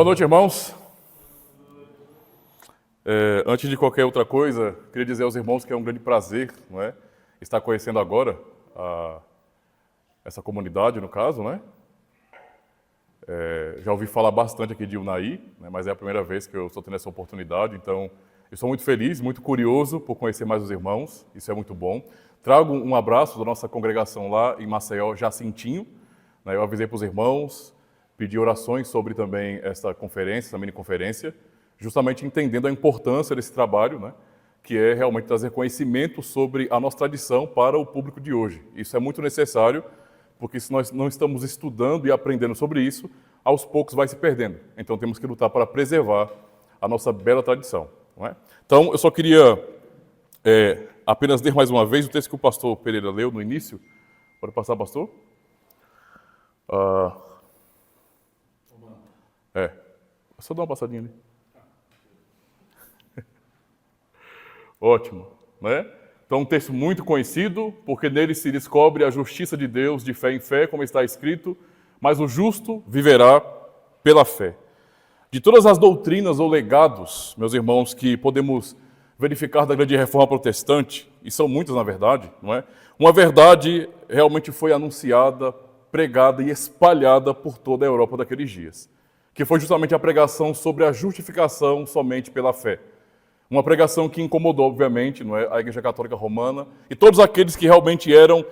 Boa noite, irmãos. Antes de qualquer outra coisa, queria dizer aos irmãos que é um grande prazer, não é, estar conhecendo agora essa comunidade, no caso, né? Já ouvi falar bastante aqui de Unai, né, mas é a primeira vez que eu estou tendo essa oportunidade, então eu estou muito feliz, muito curioso por conhecer mais os irmãos, isso é muito bom. Trago um abraço da nossa congregação lá em Maceió, Jacintinho, né, eu avisei para os irmãos, pedi orações sobre também essa conferência, essa mini-conferência, justamente entendendo a importância desse trabalho, né, que é realmente trazer conhecimento sobre a nossa tradição para o público de hoje. Isso é muito necessário, porque se nós não estamos estudando e aprendendo sobre isso, aos poucos vai se perdendo. Então temos que lutar para preservar a nossa bela tradição. Não é? Então eu só queria apenas ler mais uma vez o texto que o pastor Pereira leu no início. Pode passar, pastor? Só dá uma passadinha ali. Ótimo, né? Então, um texto muito conhecido, porque nele se descobre a justiça de Deus de fé em fé, como está escrito, mas o justo viverá pela fé. De todas as doutrinas ou legados, meus irmãos, que podemos verificar da grande reforma protestante, e são muitas na verdade, não é? Uma verdade realmente foi anunciada, pregada e espalhada por toda a Europa daqueles dias, que foi justamente a pregação sobre a justificação somente pela fé. Uma pregação que incomodou, obviamente, não é, a Igreja Católica Romana e todos aqueles que realmente eram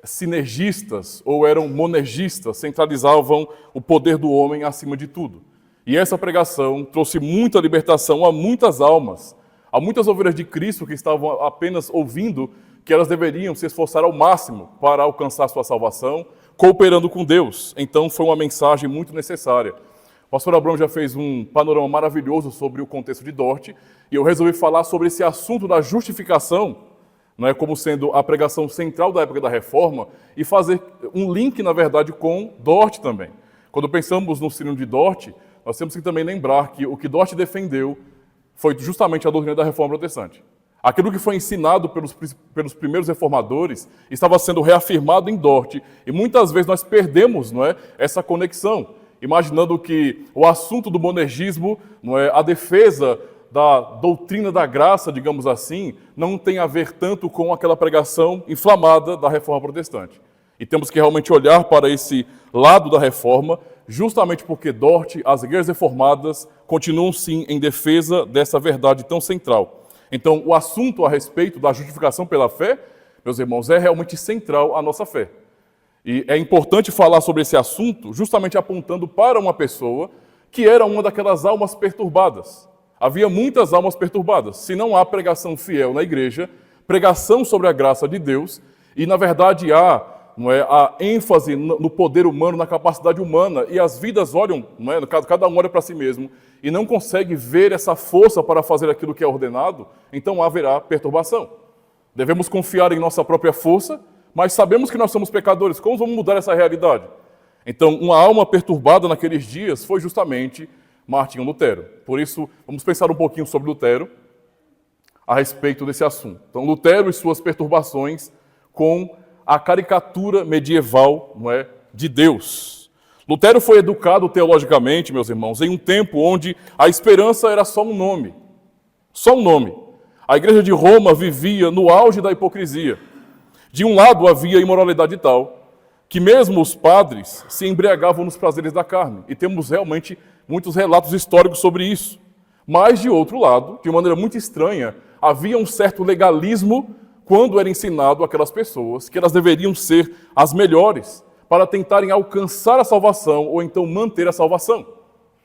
sinergistas ou eram monergistas, centralizavam o poder do homem acima de tudo. E essa pregação trouxe muita libertação a muitas almas, a muitas ovelhas de Cristo que estavam apenas ouvindo que elas deveriam se esforçar ao máximo para alcançar sua salvação, cooperando com Deus. Então foi uma mensagem muito necessária. O pastor Abrão já fez um panorama maravilhoso sobre o contexto de Dort, e eu resolvi falar sobre esse assunto da justificação, não é, como sendo a pregação central da época da Reforma, e fazer um link, na verdade, com Dort também. Quando pensamos no Sínodo de Dort, nós temos que também lembrar que o que Dort defendeu foi justamente a doutrina da Reforma Protestante. Aquilo que foi ensinado pelos primeiros reformadores estava sendo reafirmado em Dort, e muitas vezes nós perdemos, não é, essa conexão, imaginando que o assunto do monergismo, não é, a defesa da doutrina da graça, digamos assim, não tem a ver tanto com aquela pregação inflamada da Reforma Protestante. E temos que realmente olhar para esse lado da Reforma, justamente porque Dort, as igrejas reformadas, continuam sim em defesa dessa verdade tão central. Então, o assunto a respeito da justificação pela fé, meus irmãos, é realmente central à nossa fé. E é importante falar sobre esse assunto justamente apontando para uma pessoa que era uma daquelas almas perturbadas. Havia muitas almas perturbadas. Se não há pregação fiel na igreja, pregação sobre a graça de Deus, e na verdade há, não é, a ênfase no poder humano, na capacidade humana, e as vidas olham, não é, cada um olha para si mesmo, e não consegue ver essa força para fazer aquilo que é ordenado, então haverá perturbação. Devemos confiar em nossa própria força, mas sabemos que nós somos pecadores. Como vamos mudar essa realidade? Então, uma alma perturbada naqueles dias foi justamente Martinho Lutero. Por isso, vamos pensar um pouquinho sobre Lutero a respeito desse assunto. Então, Lutero e suas perturbações com a caricatura medieval, não é, de Deus. Lutero foi educado teologicamente, meus irmãos, em um tempo onde a esperança era só um nome. Só um nome. A igreja de Roma vivia no auge da hipocrisia. De um lado havia imoralidade tal que mesmo os padres se embriagavam nos prazeres da carne. E temos realmente muitos relatos históricos sobre isso. Mas, de outro lado, de maneira muito estranha, havia um certo legalismo quando era ensinado àquelas pessoas que elas deveriam ser as melhores para tentarem alcançar a salvação ou então manter a salvação.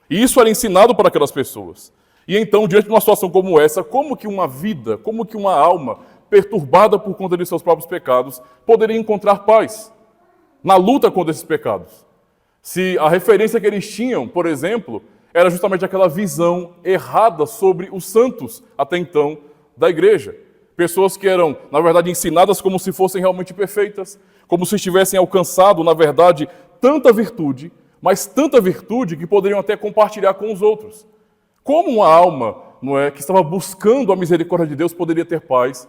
E isso era ensinado para aquelas pessoas. E então, diante de uma situação como essa, como que uma vida, como que uma alma perturbada por conta de seus próprios pecados poderia encontrar paz na luta contra esses pecados? Se a referência que eles tinham, por exemplo, era justamente aquela visão errada sobre os santos até então da igreja. Pessoas que eram, na verdade, ensinadas como se fossem realmente perfeitas, como se tivessem alcançado, na verdade, tanta virtude, mas tanta virtude que poderiam até compartilhar com os outros. Como uma alma, não é, que estava buscando a misericórdia de Deus poderia ter paz,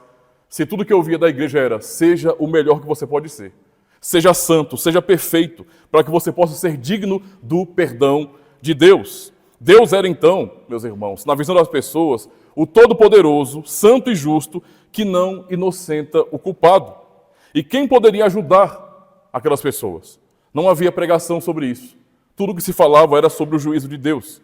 se tudo que eu ouvia da igreja era: seja o melhor que você pode ser. Seja santo, seja perfeito, para que você possa ser digno do perdão de Deus. Deus era então, meus irmãos, na visão das pessoas, o Todo-Poderoso, Santo e Justo, que não inocenta o culpado. E quem poderia ajudar aquelas pessoas? Não havia pregação sobre isso. Tudo que se falava era sobre o juízo de Deus.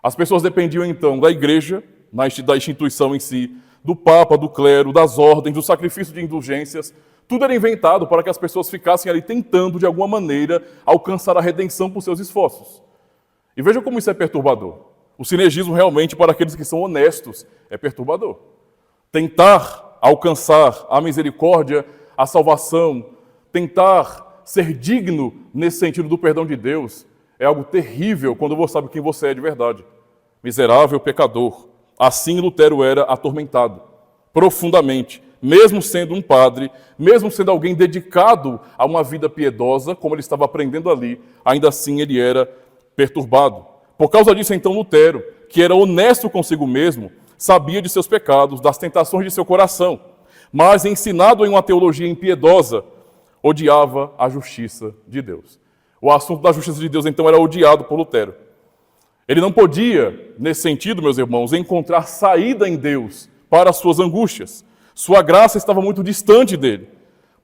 As pessoas dependiam então da igreja, da instituição em si, do Papa, do clero, das ordens, do sacrifício de indulgências. Tudo era inventado para que as pessoas ficassem ali tentando, de alguma maneira, alcançar a redenção por seus esforços. E veja como isso é perturbador. O sinergismo realmente, para aqueles que são honestos, é perturbador. Tentar alcançar a misericórdia, a salvação, tentar ser digno nesse sentido do perdão de Deus, é algo terrível quando você sabe quem você é de verdade. Miserável pecador. Assim Lutero era atormentado, profundamente. Mesmo sendo um padre, mesmo sendo alguém dedicado a uma vida piedosa, como ele estava aprendendo ali, ainda assim ele era perturbado. Por causa disso, então, Lutero, que era honesto consigo mesmo, sabia de seus pecados, das tentações de seu coração, mas, ensinado em uma teologia impiedosa, odiava a justiça de Deus. O assunto da justiça de Deus, então, era odiado por Lutero. Ele não podia, nesse sentido, meus irmãos, encontrar saída em Deus para as suas angústias. Sua graça estava muito distante dele,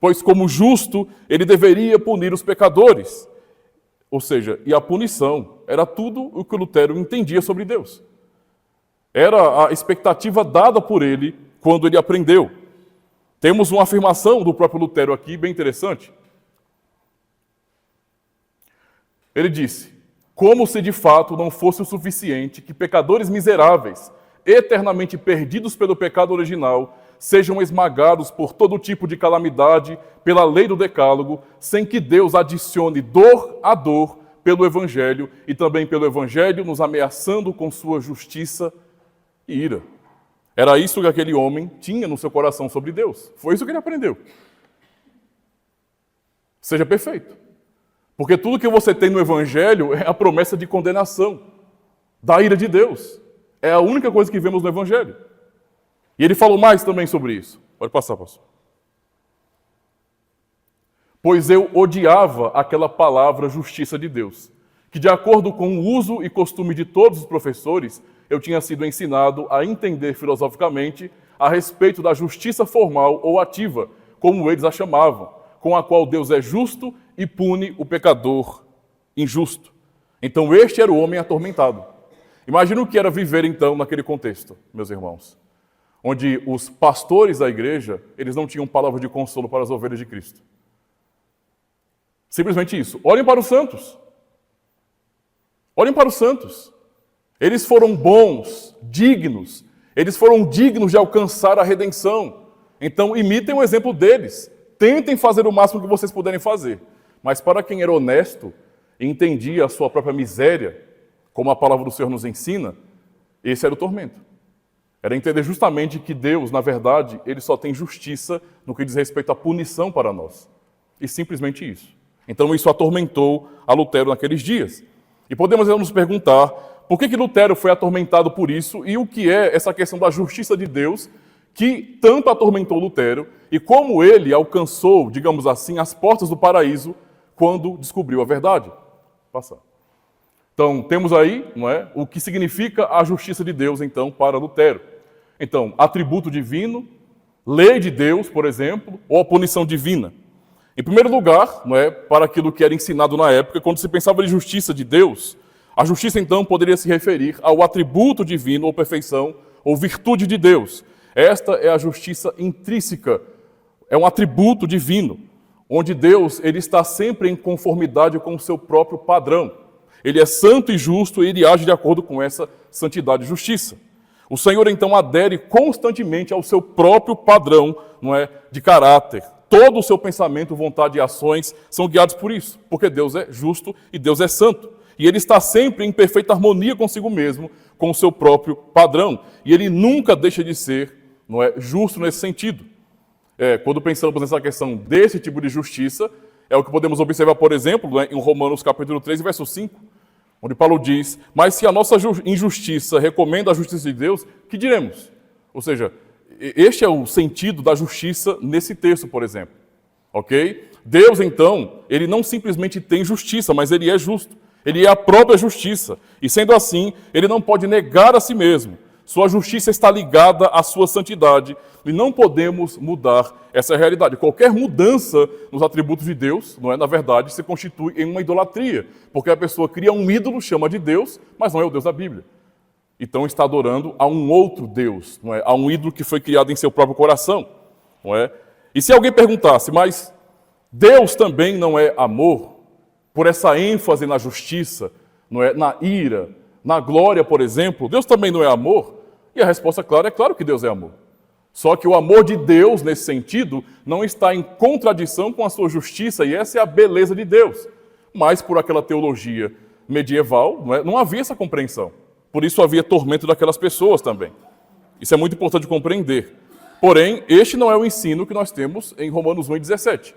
pois, como justo, ele deveria punir os pecadores. Ou seja, e a punição era tudo o que Lutero entendia sobre Deus. Era a expectativa dada por ele quando ele aprendeu. Temos uma afirmação do próprio Lutero aqui, bem interessante. Ele disse: como se de fato não fosse o suficiente que pecadores miseráveis, eternamente perdidos pelo pecado original, sejam esmagados por todo tipo de calamidade pela lei do decálogo, sem que Deus adicione dor a dor pelo Evangelho e também pelo Evangelho nos ameaçando com sua justiça e ira. Era isso que aquele homem tinha no seu coração sobre Deus. Foi isso que ele aprendeu. Seja perfeito. Porque tudo que você tem no Evangelho é a promessa de condenação, da ira de Deus. É a única coisa que vemos no Evangelho. E ele falou mais também sobre isso. Pode passar, pastor. Pois eu odiava aquela palavra justiça de Deus, que de acordo com o uso e costume de todos os professores, eu tinha sido ensinado a entender filosoficamente a respeito da justiça formal ou ativa, como eles a chamavam, com a qual Deus é justo e pune o pecador injusto. Então este era o homem atormentado. Imagina o que era viver então naquele contexto, meus irmãos, onde os pastores da igreja, eles não tinham palavra de consolo para as ovelhas de Cristo. Simplesmente isso. Olhem para os santos. Olhem para os santos. Eles foram bons, dignos. Eles foram dignos de alcançar a redenção. Então, imitem o exemplo deles. Tentem fazer o máximo que vocês puderem fazer. Mas para quem era honesto e entendia a sua própria miséria, como a palavra do Senhor nos ensina, esse era o tormento. Era entender justamente que Deus, na verdade, ele só tem justiça no que diz respeito à punição para nós. E simplesmente isso. Então isso atormentou a Lutero naqueles dias. E podemos nos perguntar por que Lutero foi atormentado por isso e o que é essa questão da justiça de Deus que tanto atormentou Lutero e como ele alcançou, digamos assim, as portas do paraíso quando descobriu a verdade. Passar. Então, temos aí, não é, o que significa a justiça de Deus, então, para Lutero. Então, atributo divino, lei de Deus, por exemplo, ou a punição divina. Em primeiro lugar, não é, para aquilo que era ensinado na época, quando se pensava em justiça de Deus, a justiça, então, poderia se referir ao atributo divino, ou perfeição, ou virtude de Deus. Esta é a justiça intrínseca, é um atributo divino, onde Deus ele está sempre em conformidade com o seu próprio padrão. Ele é santo e justo e ele age de acordo com essa santidade e justiça. O Senhor, então, adere constantemente ao seu próprio padrão, não é, de caráter. Todo o seu pensamento, vontade e ações são guiados por isso, porque Deus é justo e Deus é santo. E ele está sempre em perfeita harmonia consigo mesmo, com o seu próprio padrão. E ele nunca deixa de ser, não é, justo nesse sentido. Quando pensamos nessa questão desse tipo de justiça, é o que podemos observar, por exemplo, né, em Romanos capítulo 3, verso 5, onde Paulo diz: mas se a nossa injustiça recomenda a justiça de Deus, que diremos? Ou seja, este é o sentido da justiça nesse texto, por exemplo. Ok? Deus, então, ele não simplesmente tem justiça, mas ele é justo. Ele é a própria justiça. E sendo assim, ele não pode negar a si mesmo. Sua justiça está ligada à sua santidade. E não podemos mudar essa realidade. Qualquer mudança nos atributos de Deus, não é, na verdade, se constitui em uma idolatria. Porque a pessoa cria um ídolo, chama de Deus, mas não é o Deus da Bíblia. Então está adorando a um outro Deus, não é? A um ídolo que foi criado em seu próprio coração. Não é? E se alguém perguntasse, mas Deus também não é amor? Por essa ênfase na justiça, não é? Na ira, na glória, por exemplo, Deus também não é amor? E a resposta clara é claro que Deus é amor. Só que o amor de Deus, nesse sentido, não está em contradição com a sua justiça, e essa é a beleza de Deus. Mas por aquela teologia medieval, não havia essa compreensão. Por isso havia tormento daquelas pessoas também. Isso é muito importante compreender. Porém, este não é o ensino que nós temos em Romanos 1:17.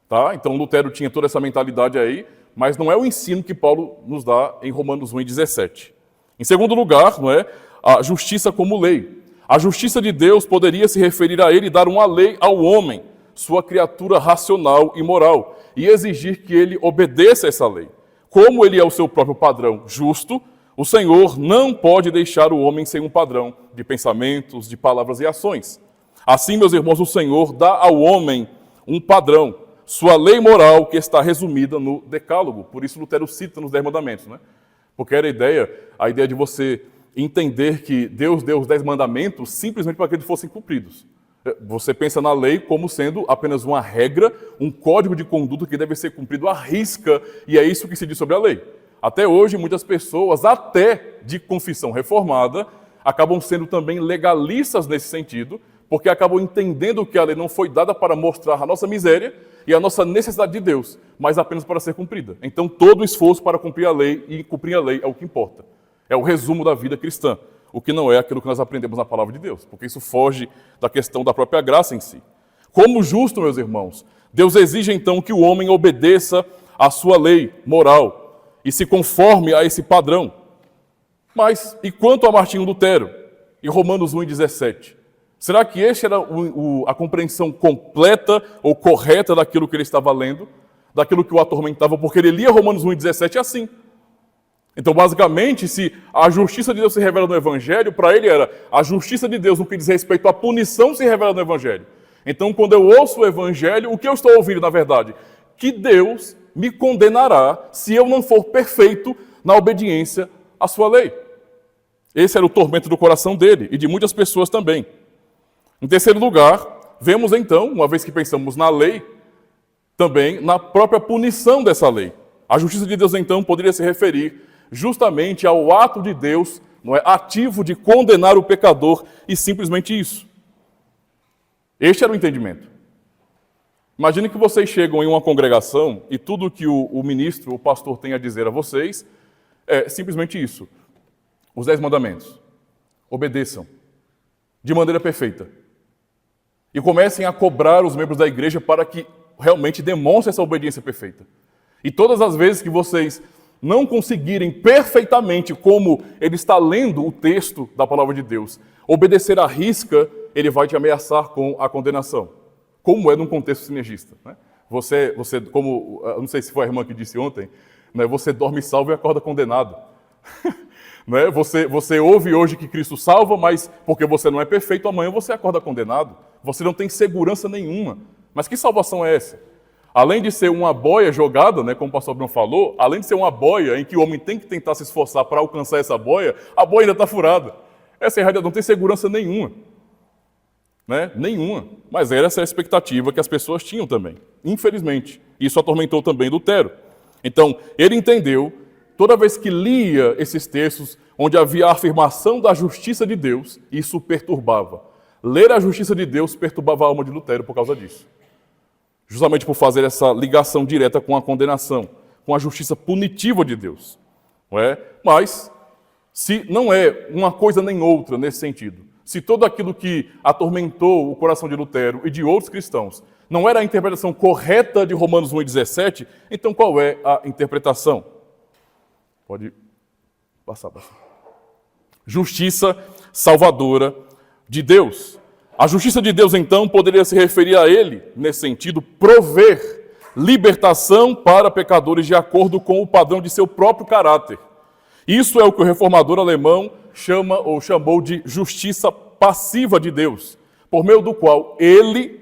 Tá? Então Lutero tinha toda essa mentalidade aí, mas não é o ensino que Paulo nos dá em Romanos 1:17. Em segundo lugar, não é, a justiça como lei. A justiça de Deus poderia se referir a ele e dar uma lei ao homem, sua criatura racional e moral, e exigir que ele obedeça a essa lei. Como ele é o seu próprio padrão justo, o Senhor não pode deixar o homem sem um padrão de pensamentos, de palavras e ações. Assim, meus irmãos, o Senhor dá ao homem um padrão, sua lei moral, que está resumida no Decálogo. Por isso Lutero cita nos 10 mandamentos, né? Porque era a ideia de você entender que Deus deu os 10 mandamentos simplesmente para que eles fossem cumpridos. Você pensa na lei como sendo apenas uma regra, um código de conduta que deve ser cumprido à risca, e é isso que se diz sobre a lei. Até hoje, muitas pessoas, até de confissão reformada, acabam sendo também legalistas nesse sentido, porque acabam entendendo que a lei não foi dada para mostrar a nossa miséria e a nossa necessidade de Deus, mas apenas para ser cumprida. Então, todo o esforço para cumprir a lei, e cumprir a lei é o que importa. É o resumo da vida cristã, o que não é aquilo que nós aprendemos na palavra de Deus, porque isso foge da questão da própria graça em si. Como justo, meus irmãos, Deus exige então que o homem obedeça à sua lei moral e se conforme a esse padrão. Mas, e quanto a Martinho Lutero, em Romanos 1:17? Será que esta era a compreensão completa ou correta daquilo que ele estava lendo, daquilo que o atormentava? Porque ele lia Romanos 1:17 assim. Então, basicamente, se a justiça de Deus se revela no Evangelho, para ele era a justiça de Deus no que diz respeito à punição se revela no Evangelho. Então, quando eu ouço o Evangelho, o que eu estou ouvindo, na verdade? Que Deus me condenará se eu não for perfeito na obediência à sua lei. Esse era o tormento do coração dele e de muitas pessoas também. Em terceiro lugar, vemos então, uma vez que pensamos na lei, também na própria punição dessa lei. A justiça de Deus, então, poderia se referir justamente ao ato de Deus, não é, ativo de condenar o pecador, e simplesmente isso. Este era o entendimento. Imagine que vocês chegam em uma congregação e tudo que o ministro, o pastor tem a dizer a vocês é simplesmente isso. Os 10 mandamentos. Obedeçam de maneira perfeita. E comecem a cobrar os membros da igreja para que realmente demonstrem essa obediência perfeita. E todas as vezes que vocês não conseguirem perfeitamente, como ele está lendo o texto da palavra de Deus, obedecer à risca, ele vai te ameaçar com a condenação. Como é num contexto sinergista. Né? Você, como, não sei se foi a irmã que disse ontem, né, você dorme salvo e acorda condenado. Né? Você ouve hoje que Cristo salva, mas porque você não é perfeito, amanhã você acorda condenado. Você não tem segurança nenhuma. Mas que salvação é essa? Além de ser uma boia jogada, né, como o pastor Bruno falou, além de ser uma boia em que o homem tem que tentar se esforçar para alcançar essa boia, a boia ainda está furada. Essa realidade não tem segurança nenhuma. Né? Nenhuma. Mas era essa a expectativa que as pessoas tinham também. Infelizmente. Isso atormentou também Lutero. Então, ele entendeu, toda vez que lia esses textos, onde havia a afirmação da justiça de Deus, isso o perturbava. Ler a justiça de Deus perturbava a alma de Lutero por causa disso. Justamente por fazer essa ligação direta com a condenação, com a justiça punitiva de Deus. Não é? Mas, se não é uma coisa nem outra nesse sentido, se tudo aquilo que atormentou o coração de Lutero e de outros cristãos não era a interpretação correta de Romanos 1:17, então qual é a interpretação? Pode passar. Justiça salvadora de Deus. A justiça de Deus, então, poderia se referir a ele, nesse sentido, prover libertação para pecadores de acordo com o padrão de seu próprio caráter. Isso é o que o reformador alemão chama ou chamou de justiça passiva de Deus, por meio do qual ele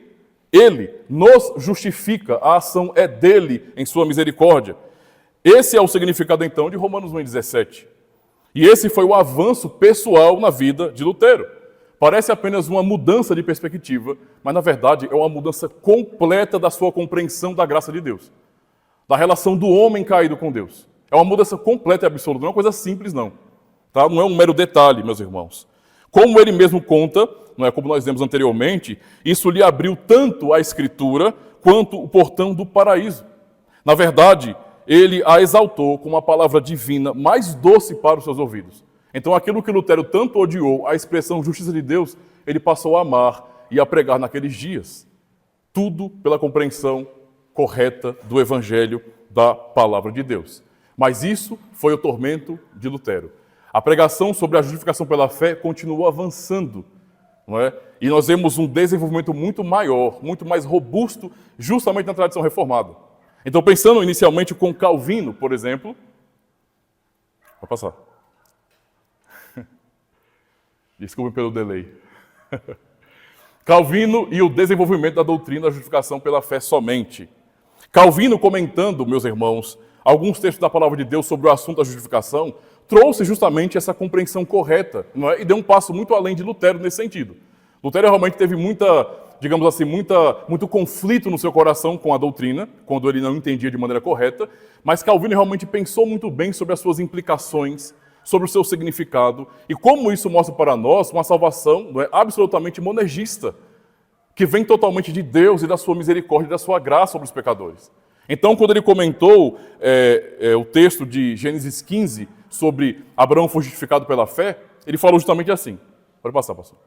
nos justifica, a ação é dele em sua misericórdia. Esse é o significado então de Romanos 1,17. E esse foi o avanço pessoal na vida de Lutero. Parece apenas uma mudança de perspectiva, mas na verdade é uma mudança completa da sua compreensão da graça de Deus, da relação do homem caído com Deus. É uma mudança completa e absoluta, não é uma coisa simples não. Tá? Não é um mero detalhe, meus irmãos. Como ele mesmo conta, não é como nós vimos anteriormente, isso lhe abriu tanto a Escritura quanto o portão do paraíso. Na verdade, ele a exaltou como a palavra divina mais doce para os seus ouvidos. Então aquilo que Lutero tanto odiou, a expressão justiça de Deus, ele passou a amar e a pregar naqueles dias. Tudo pela compreensão correta do Evangelho da palavra de Deus. Mas isso foi o tormento de Lutero. A pregação sobre a justificação pela fé continuou avançando, não é? E nós vemos um desenvolvimento muito maior, muito mais robusto, justamente na tradição reformada. Então, pensando inicialmente com Calvino, por exemplo... Vai passar. Desculpe pelo delay. Calvino e o desenvolvimento da doutrina da justificação pela fé somente. Calvino, comentando, meus irmãos, alguns textos da palavra de Deus sobre o assunto da justificação, trouxe justamente essa compreensão correta, não é? E deu um passo muito além de Lutero nesse sentido. Lutero realmente teve muito conflito no seu coração com a doutrina, quando ele não entendia de maneira correta, mas Calvino realmente pensou muito bem sobre as suas implicações, sobre o seu significado, e como isso mostra para nós uma salvação, não é, absolutamente monergista, que vem totalmente de Deus e da sua misericórdia e da sua graça sobre os pecadores. Então, quando ele comentou o texto de Gênesis 15 sobre Abraão foi justificado pela fé, ele falou justamente assim. Pode passar, pastor.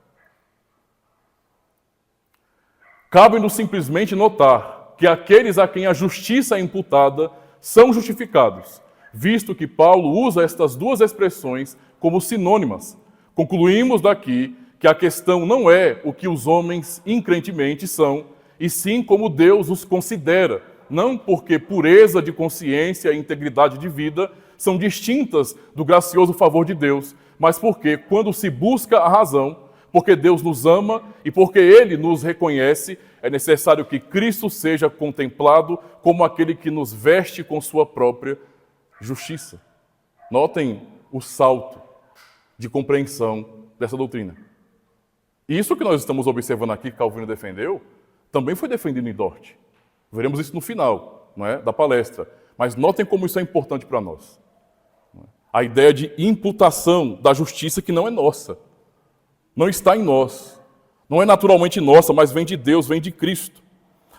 Cabe-nos simplesmente notar que aqueles a quem a justiça é imputada são justificados, visto que Paulo usa estas duas expressões como sinônimas. Concluímos daqui que a questão não é o que os homens increntemente são, e sim como Deus os considera, não porque pureza de consciência e integridade de vida são distintas do gracioso favor de Deus, mas porque, quando se busca a razão, porque Deus nos ama e porque Ele nos reconhece, é necessário que Cristo seja contemplado como aquele que nos veste com sua própria justiça. Notem o salto de compreensão dessa doutrina. Isso que nós estamos observando aqui, que Calvino defendeu, também foi defendido em Dort. Veremos isso no final, não é, da palestra. Mas notem como isso é importante para nós. A ideia de imputação da justiça que não é nossa. Não está em nós. Não é naturalmente nossa, mas vem de Deus, vem de Cristo.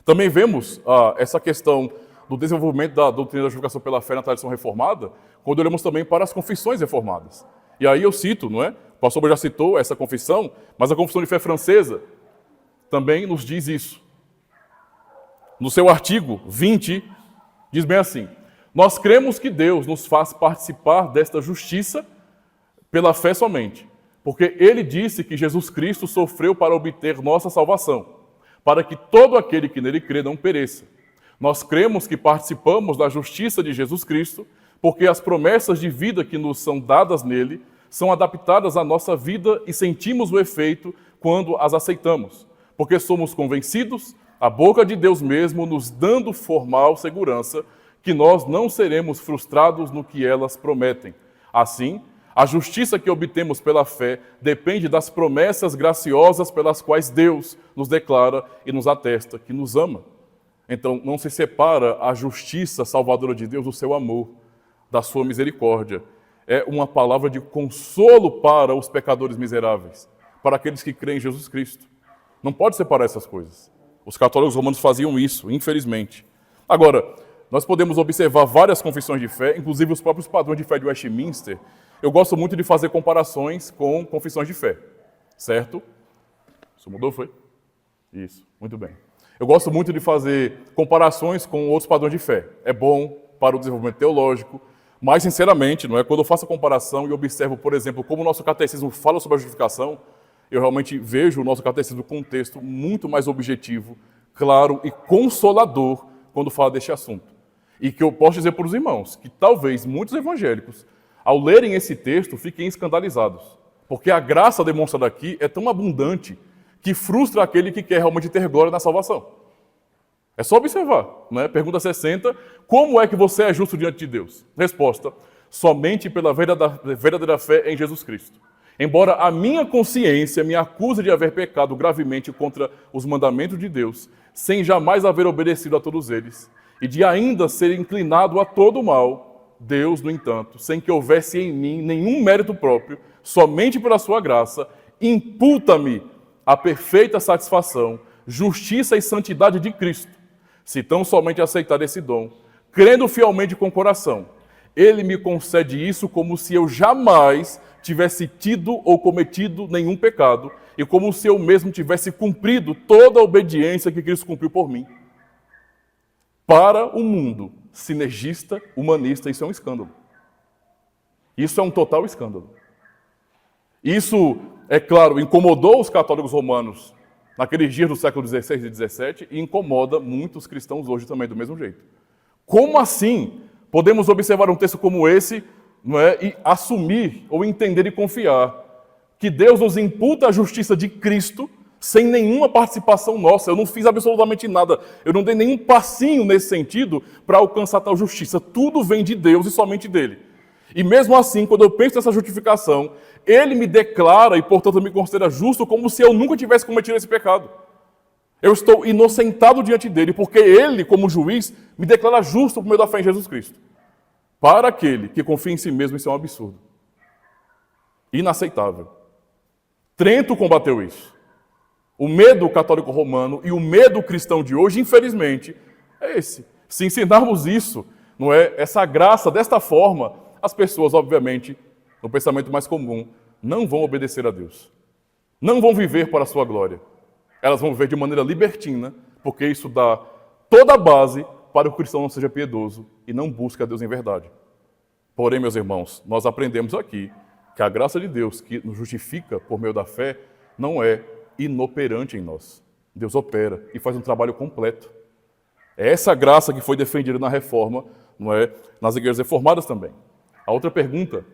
Também vemos essa questão do desenvolvimento da doutrina da justificação pela fé na tradição reformada, quando olhamos também para as confissões reformadas. E aí eu cito, não é? O pastor já citou essa confissão, mas a confissão de fé francesa também nos diz isso. No seu artigo 20, diz bem assim: nós cremos que Deus nos faz participar desta justiça pela fé somente, porque Ele disse que Jesus Cristo sofreu para obter nossa salvação, para que todo aquele que nele crê não pereça. Nós cremos que participamos da justiça de Jesus Cristo, porque as promessas de vida que nos são dadas nele são adaptadas à nossa vida e sentimos o efeito quando as aceitamos, porque somos convencidos, a boca de Deus mesmo nos dando formal segurança, que nós não seremos frustrados no que elas prometem. Assim, a justiça que obtemos pela fé depende das promessas graciosas pelas quais Deus nos declara e nos atesta que nos ama. Então, não se separa a justiça salvadora de Deus do seu amor, da sua misericórdia. É uma palavra de consolo para os pecadores miseráveis, para aqueles que creem em Jesus Cristo. Não pode separar essas coisas. Os católicos romanos faziam isso, infelizmente. Agora, nós podemos observar várias confissões de fé, inclusive os próprios padrões de fé de Westminster. Eu gosto muito de fazer comparações com confissões de fé, certo? Isso mudou, foi? Isso, muito bem. Eu gosto muito de fazer comparações com outros padrões de fé. É bom para o desenvolvimento teológico, mas, sinceramente, não é? Quando eu faço a comparação e observo, por exemplo, como o nosso catecismo fala sobre a justificação, eu realmente vejo o nosso catecismo com um texto muito mais objetivo, claro e consolador quando fala deste assunto. E que eu posso dizer para os irmãos que talvez muitos evangélicos, ao lerem esse texto, fiquem escandalizados. Porque a graça demonstrada aqui é tão abundante que frustra aquele que quer realmente ter glória na salvação. É só observar, né? Pergunta 60, como é que você é justo diante de Deus? Resposta, somente pela verdadeira fé em Jesus Cristo. Embora a minha consciência me acuse de haver pecado gravemente contra os mandamentos de Deus, sem jamais haver obedecido a todos eles, e de ainda ser inclinado a todo mal, Deus, no entanto, sem que houvesse em mim nenhum mérito próprio, somente pela sua graça, imputa-me a perfeita satisfação, justiça e santidade de Cristo. Se tão somente aceitar esse dom, crendo fielmente com o coração, Ele me concede isso como se eu jamais tivesse tido ou cometido nenhum pecado, e como se eu mesmo tivesse cumprido toda a obediência que Cristo cumpriu por mim. Para o mundo sinergista, humanista, isso é um escândalo. Isso é um total escândalo. Isso, é claro, incomodou os católicos romanos naqueles dias do século XVI e XVII e incomoda muitos cristãos hoje também do mesmo jeito. Como assim podemos observar um texto como esse, não é, e assumir, ou entender e confiar que Deus nos imputa a justiça de Cristo sem nenhuma participação nossa? Eu não fiz absolutamente nada, eu não dei nenhum passinho nesse sentido para alcançar tal justiça. Tudo vem de Deus e somente dele. E mesmo assim, quando eu penso nessa justificação, Ele me declara e, portanto, me considera justo como se eu nunca tivesse cometido esse pecado. Eu estou inocentado diante dele, porque Ele, como juiz, me declara justo por meio da fé em Jesus Cristo. Para aquele que confia em si mesmo, isso é um absurdo. Inaceitável. Trento combateu isso. O medo católico romano e o medo cristão de hoje, infelizmente, é esse. Se ensinarmos isso, não é, essa graça desta forma, as pessoas, obviamente, no pensamento mais comum, não vão obedecer a Deus. Não vão viver para a sua glória. Elas vão viver de maneira libertina, porque isso dá toda a base para que o cristão não seja piedoso e não busque a Deus em verdade. Porém, meus irmãos, nós aprendemos aqui que a graça de Deus, que nos justifica por meio da fé, não é inoperante em nós. Deus opera e faz um trabalho completo. É essa graça que foi defendida na Reforma, não é, nas igrejas reformadas também. A outra pergunta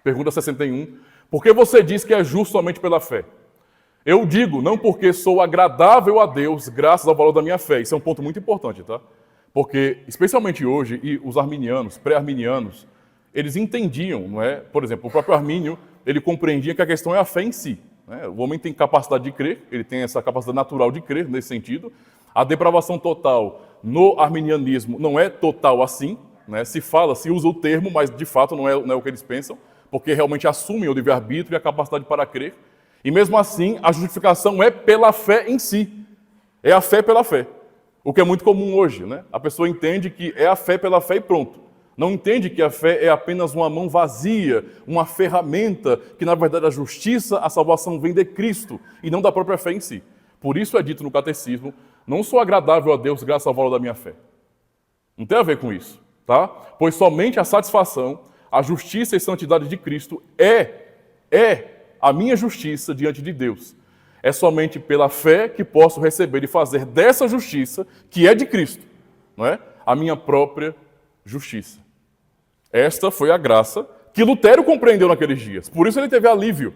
61, por que você diz que é justo somente pela fé? Eu digo, não porque sou agradável a Deus graças ao valor da minha fé. Isso é um ponto muito importante, tá? Porque, especialmente hoje, e os arminianos, pré-arminianos, eles entendiam, não é? Por exemplo, o próprio Armínio, ele compreendia que a questão é a fé em si. Né? O homem tem capacidade de crer, ele tem essa capacidade natural de crer nesse sentido. A depravação total no arminianismo não é total assim, né? Se fala, se usa o termo, mas de fato não é o que eles pensam, porque realmente assumem o livre-arbítrio e a capacidade para crer. E mesmo assim, a justificação é pela fé em si. É a fé pela fé. O que é muito comum hoje, né? A pessoa entende que é a fé pela fé e pronto. Não entende que a fé é apenas uma mão vazia, uma ferramenta, que na verdade a justiça, a salvação vem de Cristo e não da própria fé em si. Por isso é dito no catecismo, não sou agradável a Deus graças ao valor da minha fé. Não tem a ver com isso, tá? Pois somente a satisfação, a justiça e santidade de Cristo é a minha justiça diante de Deus. É somente pela fé que posso receber e fazer dessa justiça, que é de Cristo, não é? A minha própria justiça. Esta foi a graça que Lutero compreendeu naqueles dias. Por isso ele teve alívio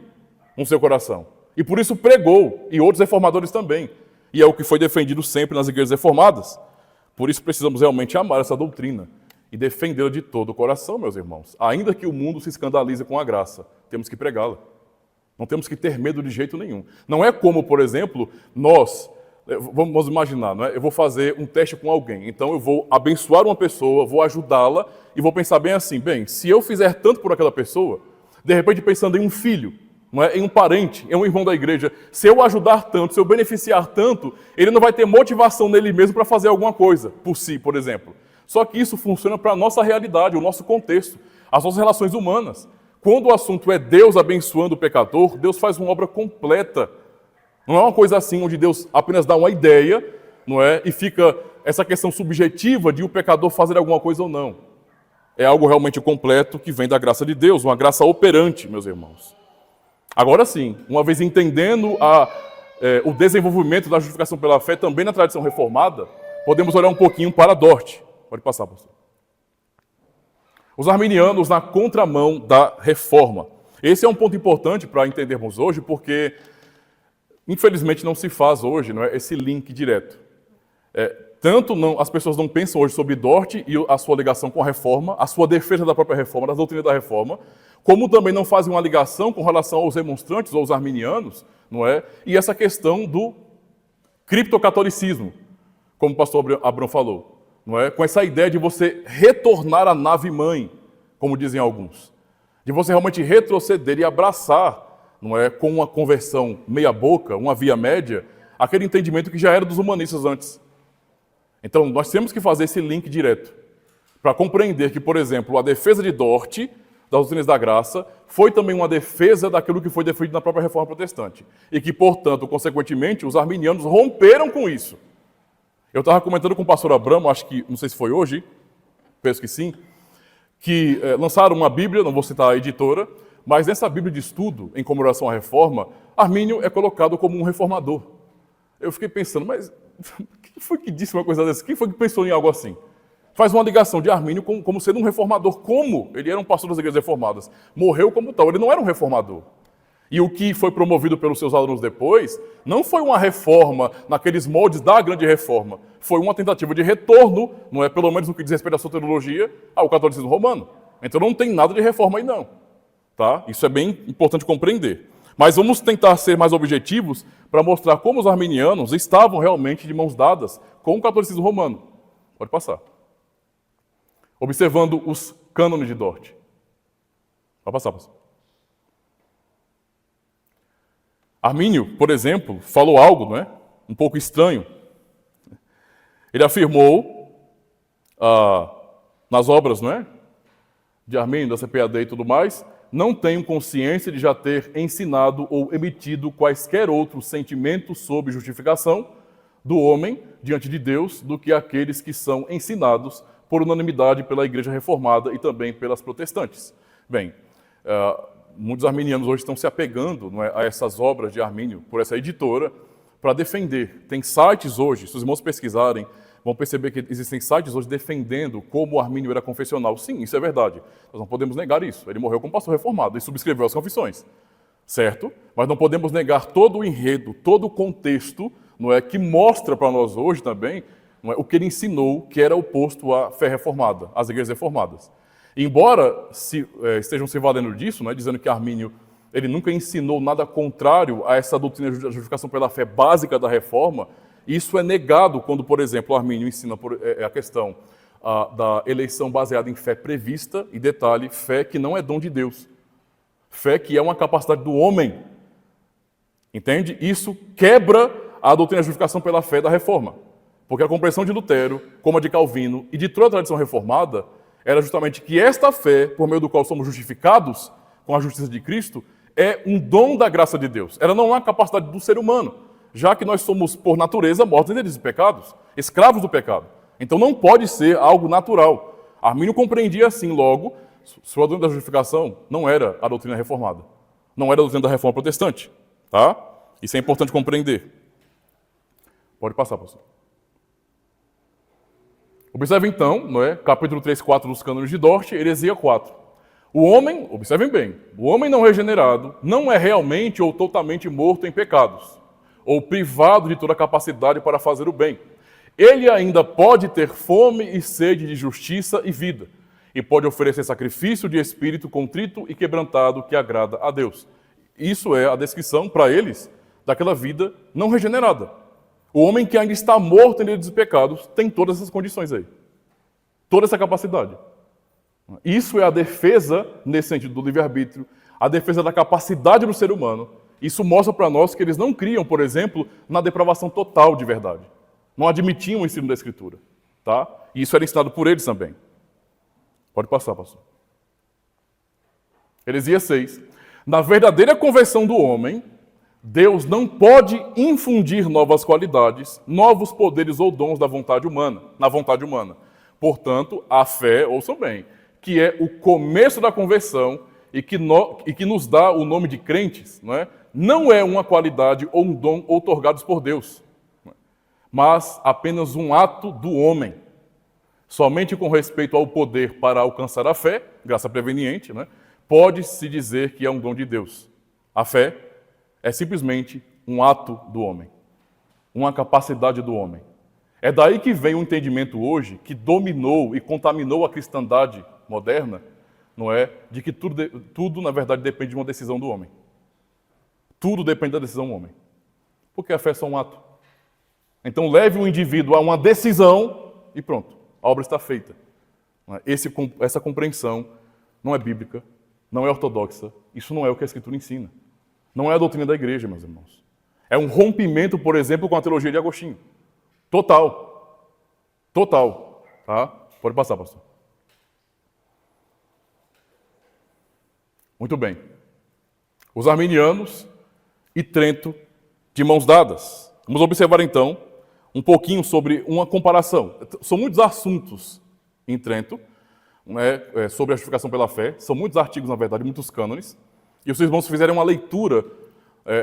no seu coração. E por isso pregou, e outros reformadores também. E é o que foi defendido sempre nas igrejas reformadas. Por isso precisamos realmente amar essa doutrina e defendê-la de todo o coração, meus irmãos. Ainda que o mundo se escandalize com a graça, temos que pregá-la. Não temos que ter medo de jeito nenhum. Não é como, por exemplo, vamos imaginar, não é? Eu vou fazer um teste com alguém, então eu vou abençoar uma pessoa, vou ajudá-la e vou pensar bem assim, se eu fizer tanto por aquela pessoa, de repente pensando em um filho, não é? Em um parente, em um irmão da igreja, se eu ajudar tanto, se eu beneficiar tanto, ele não vai ter motivação nele mesmo para fazer alguma coisa, por si, por exemplo. Só que isso funciona para a nossa realidade, o nosso contexto, as nossas relações humanas. Quando o assunto é Deus abençoando o pecador, Deus faz uma obra completa. Não é uma coisa assim onde Deus apenas dá uma ideia, não é? E fica essa questão subjetiva de o pecador fazer alguma coisa ou não. É algo realmente completo que vem da graça de Deus, uma graça operante, meus irmãos. Agora sim, uma vez entendendo o desenvolvimento da justificação pela fé também na tradição reformada, podemos olhar um pouquinho para Dort. Pode passar, pastor. Os arminianos na contramão da reforma. Esse é um ponto importante para entendermos hoje, porque, infelizmente, não se faz hoje, não é, esse link direto. As pessoas não pensam hoje sobre Dort e a sua ligação com a reforma, a sua defesa da própria reforma, das doutrinas da reforma, como também não fazem uma ligação com relação aos remonstrantes ou aos arminianos, não é? E essa questão do criptocatolicismo, como o pastor Abrão falou. Não é? Com essa ideia de você retornar à nave-mãe, como dizem alguns. De você realmente retroceder e abraçar, não é, com uma conversão meia-boca, uma via média, aquele entendimento que já era dos humanistas antes. Então, nós temos que fazer esse link direto, para compreender que, por exemplo, a defesa de Dort, das doutrinas da graça, foi também uma defesa daquilo que foi defendido na própria reforma protestante. E que, portanto, consequentemente, os arminianos romperam com isso. Eu estava comentando com o pastor Abramo, acho que, não sei se foi hoje, penso que sim, que lançaram uma Bíblia, não vou citar a editora, mas nessa Bíblia de estudo, em comemoração à reforma, Armínio é colocado como um reformador. Eu fiquei pensando, mas quem foi que disse uma coisa dessa? Quem foi que pensou em algo assim? Faz uma ligação de Armínio como sendo um reformador. Como? Ele era um pastor das igrejas reformadas. Morreu como tal, ele não era um reformador. E o que foi promovido pelos seus alunos depois não foi uma reforma naqueles moldes da grande reforma. Foi uma tentativa de retorno, não é, pelo menos no que diz respeito à soteriologia, ao catolicismo romano. Então não tem nada de reforma aí não. Tá? Isso é bem importante compreender. Mas vamos tentar ser mais objetivos para mostrar como os arminianos estavam realmente de mãos dadas com o catolicismo romano. Pode passar. Observando os cânones de Dort. Pode passar, pastor. Armínio, por exemplo, falou algo, não é? Um pouco estranho. Ele afirmou, nas obras, não é? De Armínio, da CPAD e tudo mais, não tenho consciência de já ter ensinado ou emitido quaisquer outros sentimentos sobre justificação do homem diante de Deus do que aqueles que são ensinados por unanimidade pela Igreja Reformada e também pelas protestantes. Bem, muitos arminianos hoje estão se apegando, não é, a essas obras de Armínio, por essa editora, para defender. Tem sites hoje, se os irmãos pesquisarem, vão perceber que existem sites hoje defendendo como o Armínio era confessional. Sim, isso é verdade. Nós não podemos negar isso. Ele morreu como pastor reformado e subscreveu as confissões. Certo? Mas não podemos negar todo o enredo, todo o contexto, não é, que mostra para nós hoje também, não é, o que ele ensinou, que era oposto à fé reformada, às igrejas reformadas. Embora estejam se valendo disso, né, dizendo que Armínio ele nunca ensinou nada contrário a essa doutrina de justificação pela fé básica da reforma, isso é negado quando, por exemplo, Armínio ensina a questão da eleição baseada em fé prevista, e detalhe, fé que não é dom de Deus, fé que é uma capacidade do homem. Entende? Isso quebra a doutrina de justificação pela fé da reforma, porque a compreensão de Lutero, como a de Calvino e de toda a tradição reformada, era justamente que esta fé, por meio do qual somos justificados com a justiça de Cristo, é um dom da graça de Deus. Ela não é uma capacidade do ser humano, já que nós somos, por natureza, mortos em delitos e pecados, escravos do pecado. Então não pode ser algo natural. Armínio compreendia assim, logo, sua doutrina da justificação não era a doutrina reformada. Não era a doutrina da reforma protestante. Tá? Isso é importante compreender. Pode passar, pastor. Observe então, não é? Capítulo 3, 4 dos cânones de Dort, heresia 4. O homem, observem bem, o homem não regenerado não é realmente ou totalmente morto em pecados, ou privado de toda capacidade para fazer o bem. Ele ainda pode ter fome e sede de justiça e vida, e pode oferecer sacrifício de espírito contrito e quebrantado que agrada a Deus. Isso é a descrição para eles daquela vida não regenerada. O homem que ainda está morto em delitos e pecados tem todas essas condições aí. Toda essa capacidade. Isso é a defesa, nesse sentido, do livre-arbítrio, a defesa da capacidade do ser humano. Isso mostra para nós que eles não criam, por exemplo, na depravação total de verdade. Não admitiam o ensino da Escritura. Tá? E isso era ensinado por eles também. Pode passar, pastor. Heresia 6. Na verdadeira conversão do homem, Deus não pode infundir novas qualidades, novos poderes ou dons na vontade humana. Portanto, a fé, ouçam bem, que é o começo da conversão e que nos dá o nome de crentes, não é uma qualidade ou um dom outorgados por Deus. mas apenas um ato do homem. Somente com respeito ao poder para alcançar a fé, graça preveniente, né, pode-se dizer que é um dom de Deus. A fé é simplesmente um ato do homem, uma capacidade do homem. É daí que vem o entendimento hoje que dominou e contaminou a cristandade moderna, não é? De que tudo, na verdade, depende de uma decisão do homem. Tudo depende da decisão do homem. Porque a fé é só um ato. Então leve o indivíduo a uma decisão e pronto, a obra está feita. Essa compreensão não é bíblica, não é ortodoxa, isso não é o que a Escritura ensina. Não é a doutrina da igreja, meus irmãos. É um rompimento, por exemplo, com a teologia de Agostinho. Total. Total. Tá? Pode passar, pastor. Muito bem. Os arminianos e Trento de mãos dadas. Vamos observar, então, um pouquinho sobre uma comparação. São muitos assuntos em Trento, né, sobre a justificação pela fé. São muitos artigos, na verdade, muitos cânones. E os irmãos, se fizerem uma leitura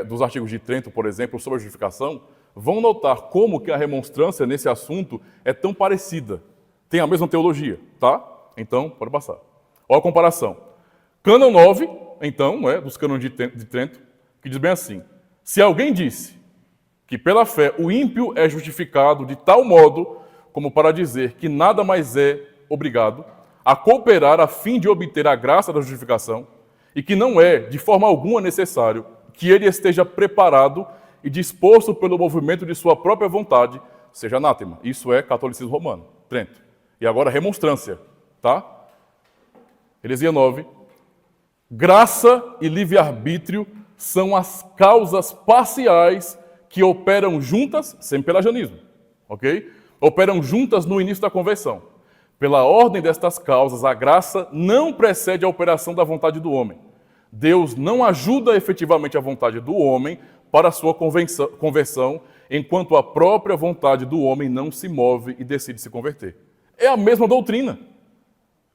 dos artigos de Trento, por exemplo, sobre a justificação, vão notar como que a remonstrância nesse assunto é tão parecida. Tem a mesma teologia, tá? Então, pode passar. Olha a comparação. Cânon 9, então, dos cânones de Trento, que diz bem assim: se alguém disse que pela fé o ímpio é justificado de tal modo como para dizer que nada mais é obrigado a cooperar a fim de obter a graça da justificação e que não é, de forma alguma, necessário que ele esteja preparado e disposto pelo movimento de sua própria vontade, seja anátema. Isso é catolicismo romano, Trento. E agora remonstrância, tá? Heresia 9. Graça e livre-arbítrio são as causas parciais que operam juntas, sem pelagianismo, ok? Operam juntas no início da conversão. Pela ordem destas causas, a graça não precede a operação da vontade do homem. Deus não ajuda efetivamente a vontade do homem para a sua conversão, enquanto a própria vontade do homem não se move e decide se converter. É a mesma doutrina.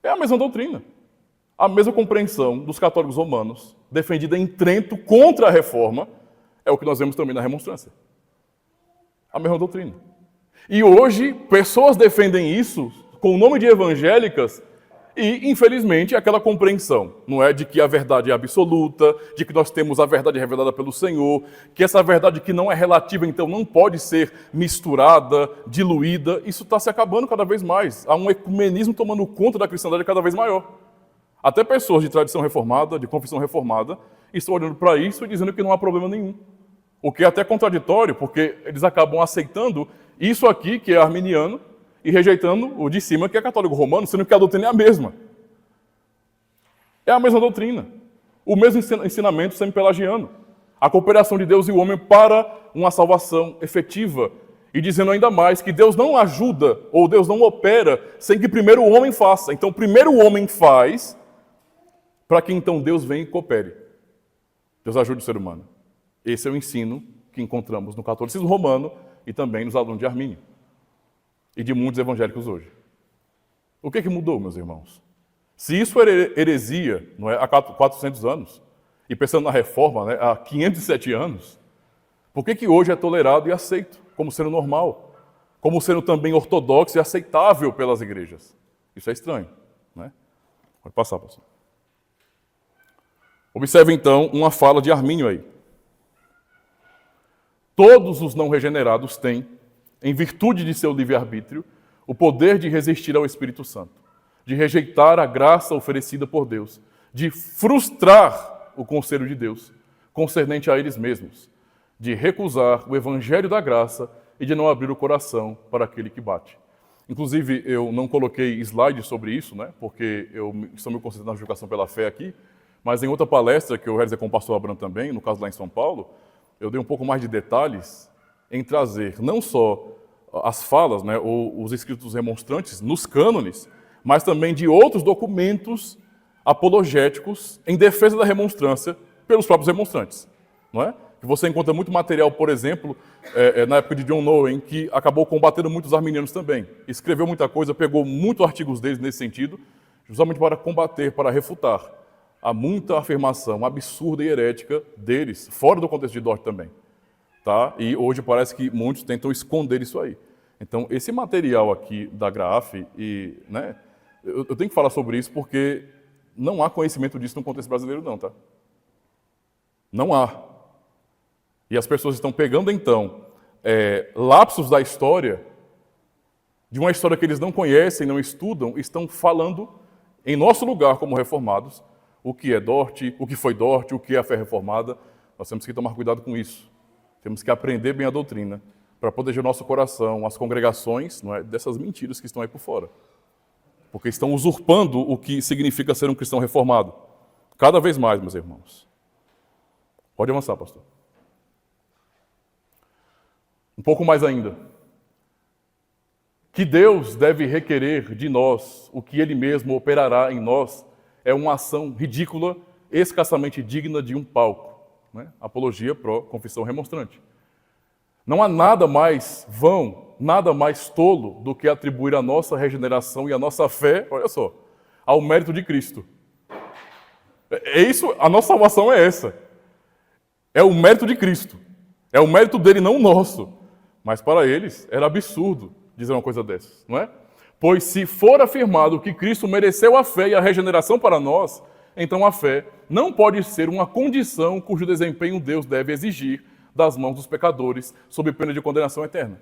É a mesma doutrina. A mesma compreensão dos católicos romanos, defendida em Trento contra a reforma, é o que nós vemos também na remonstrância. A mesma doutrina. E hoje, pessoas defendem isso com o nome de evangélicas e, infelizmente, aquela compreensão, não é, de que a verdade é absoluta, de que nós temos a verdade revelada pelo Senhor, que essa verdade que não é relativa, então não pode ser misturada, diluída. Isso está se acabando cada vez mais. Há um ecumenismo tomando conta da cristandade cada vez maior. Até pessoas de tradição reformada, de confissão reformada, estão olhando para isso e dizendo que não há problema nenhum. O que é até contraditório, porque eles acabam aceitando isso aqui, que é arminiano, e rejeitando o de cima, que é católico romano, sendo que a doutrina é a mesma. É a mesma doutrina. O mesmo ensinamento semi-pelagiano. A cooperação de Deus e o homem para uma salvação efetiva. E dizendo ainda mais que Deus não ajuda, ou Deus não opera, sem que primeiro o homem faça. Então, primeiro o homem faz, para que então Deus venha e coopere. Deus ajude o ser humano. Esse é o ensino que encontramos no catolicismo romano e também nos alunos de Armínio e de muitos evangélicos hoje. O que mudou, meus irmãos? Se isso era heresia, não é, há 400 anos, e pensando na reforma, né, há 507 anos, por que hoje é tolerado e aceito como sendo normal, como sendo também ortodoxo e aceitável pelas igrejas? Isso é estranho, né? Pode passar, pastor. Observe, então, uma fala de Armínio aí. Todos os não regenerados têm, em virtude de seu livre-arbítrio, o poder de resistir ao Espírito Santo, de rejeitar a graça oferecida por Deus, de frustrar o conselho de Deus concernente a eles mesmos, de recusar o evangelho da graça e de não abrir o coração para aquele que bate. Inclusive, eu não coloquei slides sobre isso, né, porque eu estou me concentrando na justificação pela fé aqui, mas em outra palestra que eu realizei com o pastor Abraham também, no caso lá em São Paulo, eu dei um pouco mais de detalhes em trazer não só as falas, né, ou os escritos dos remonstrantes nos cânones, mas também de outros documentos apologéticos em defesa da remonstrância pelos próprios remonstrantes. Não é? Que você encontra muito material, por exemplo, na época de John Owen, que acabou combatendo muitos arminianos também. Escreveu muita coisa, pegou muitos artigos deles nesse sentido, justamente para combater, para refutar há muita afirmação absurda e herética deles, fora do contexto de Dort também. tá? E hoje parece que muitos tentam esconder isso aí. Então, esse material aqui da Graf, né, eu tenho que falar sobre isso porque não há conhecimento disso no contexto brasileiro não, tá? Não há. E as pessoas estão pegando, então, lapsos da história, de uma história que eles não conhecem, não estudam, estão falando, em nosso lugar como reformados, o que é Dort, o que foi Dort, o que é a fé reformada. Nós temos que tomar cuidado com isso. Temos que aprender bem a doutrina, para proteger o nosso coração, as congregações, não é, dessas mentiras que estão aí por fora. Porque estão usurpando o que significa ser um cristão reformado. Cada vez mais, meus irmãos. Pode avançar, pastor. Um pouco mais ainda. Que Deus deve requerer de nós o que Ele mesmo operará em nós é uma ação ridícula, escassamente digna de um palco. Né? Apologia pró confissão remonstrante. Não há nada mais vão, nada mais tolo do que atribuir a nossa regeneração e a nossa fé, olha só, ao mérito de Cristo. É isso, a nossa salvação é essa. É o mérito de Cristo. É o mérito dele, não o nosso. Mas para eles era absurdo dizer uma coisa dessas, não é? Pois se for afirmado que Cristo mereceu a fé e a regeneração para nós, então a fé não pode ser uma condição cujo desempenho Deus deve exigir das mãos dos pecadores, sob pena de condenação eterna.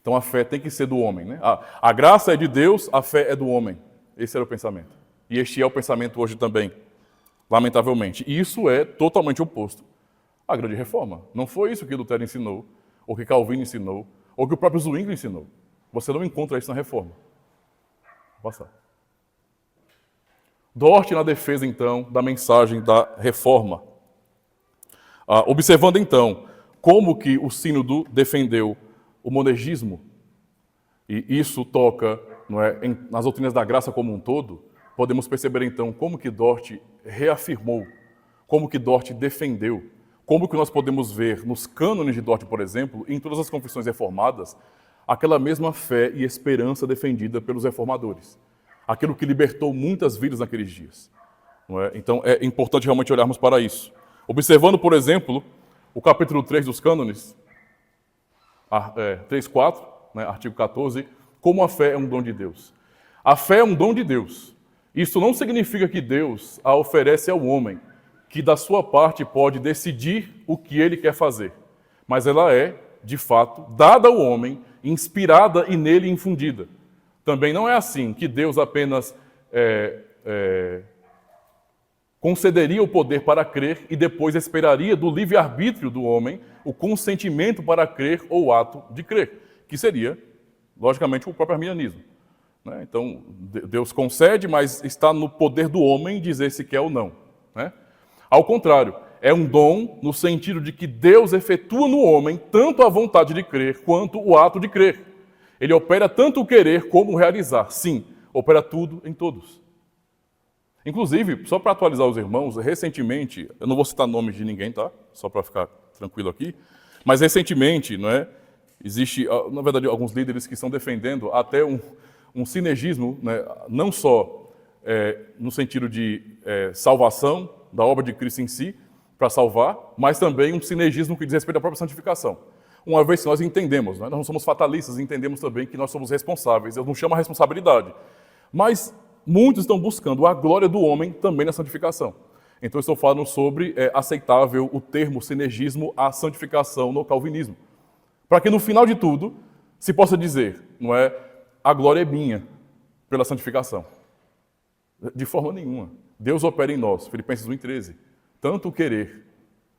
Então a fé tem que ser do homem, né? A graça é de Deus, a fé é do homem. Esse era o pensamento. E este é o pensamento hoje também, lamentavelmente. E isso é totalmente oposto à grande reforma. Não foi isso que Lutero ensinou, ou que Calvino ensinou, ou que o próprio Zwingli ensinou. Você não encontra isso na reforma. Vou passar. Dort na defesa, então, da mensagem da reforma. Observando, então, como que o sínodo defendeu o monergismo, e isso toca, não é, nas doutrinas da graça como um todo, podemos perceber, então, como que Dort reafirmou, como que Dort defendeu, como que nós podemos ver nos cânones de Dort, por exemplo, em todas as confissões reformadas, aquela mesma fé e esperança defendida pelos reformadores. Aquilo que libertou muitas vidas naqueles dias. Não é? Então, é importante realmente olharmos para isso. Observando, por exemplo, o capítulo 3 dos cânones, 3:4, né, artigo 14, como a fé é um dom de Deus. A fé é um dom de Deus. Isso não significa que Deus a oferece ao homem, que da sua parte pode decidir o que ele quer fazer. Mas ela é, de fato, dada ao homem, inspirada e nele infundida. Também não é assim que Deus apenas concederia o poder para crer e depois esperaria do livre-arbítrio do homem o consentimento para crer ou o ato de crer, que seria, logicamente, o próprio arminianismo. Né? Então, Deus concede, mas está no poder do homem dizer se quer ou não. Né? Ao contrário, é um dom no sentido de que Deus efetua no homem tanto a vontade de crer quanto o ato de crer. Ele opera tanto o querer como o realizar. Sim, opera tudo em todos. Inclusive, só para atualizar os irmãos, recentemente, eu não vou citar nomes de ninguém, tá? Só para ficar tranquilo aqui, mas recentemente, não é? Existe, na verdade, alguns líderes que estão defendendo até um sinergismo, né? Não só no sentido de salvação, da obra de Cristo em si, para salvar, mas também um sinergismo que diz respeito à própria santificação. Uma vez que nós entendemos, nós não somos fatalistas, entendemos também que nós somos responsáveis. Deus não chama a responsabilidade. Mas muitos estão buscando a glória do homem também na santificação. Então, eu estou falando sobre aceitável o termo sinergismo à santificação no calvinismo. Para que no final de tudo se possa dizer, não é, a glória é minha pela santificação. De forma nenhuma. Deus opera em nós, Filipenses 1:13. Tanto o querer,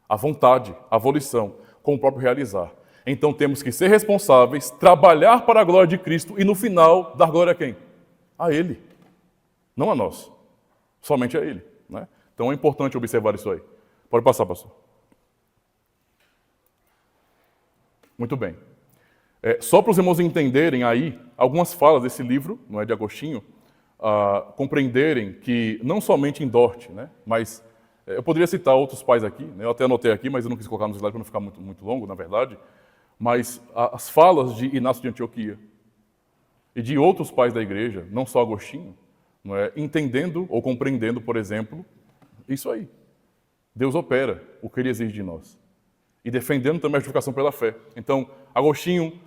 a vontade, a volição, como o próprio realizar. Então temos que ser responsáveis, trabalhar para a glória de Cristo e no final dar glória a quem? A Ele. Não a nós. Somente a Ele. Né? Então é importante observar isso aí. Pode passar, pastor. Muito bem. Só para os irmãos entenderem aí algumas falas desse livro, não é de Agostinho, compreenderem que não somente em Dort, né, mas eu poderia citar outros pais aqui, né, eu até anotei aqui, mas eu não quis colocar no slide para não ficar muito longo, na verdade, mas as falas de Inácio de Antioquia e de outros pais da igreja, não só Agostinho, não é, entendendo ou compreendendo, por exemplo, isso aí. Deus opera o que Ele exige de nós. e defendendo também a justificação pela fé. Então, Agostinho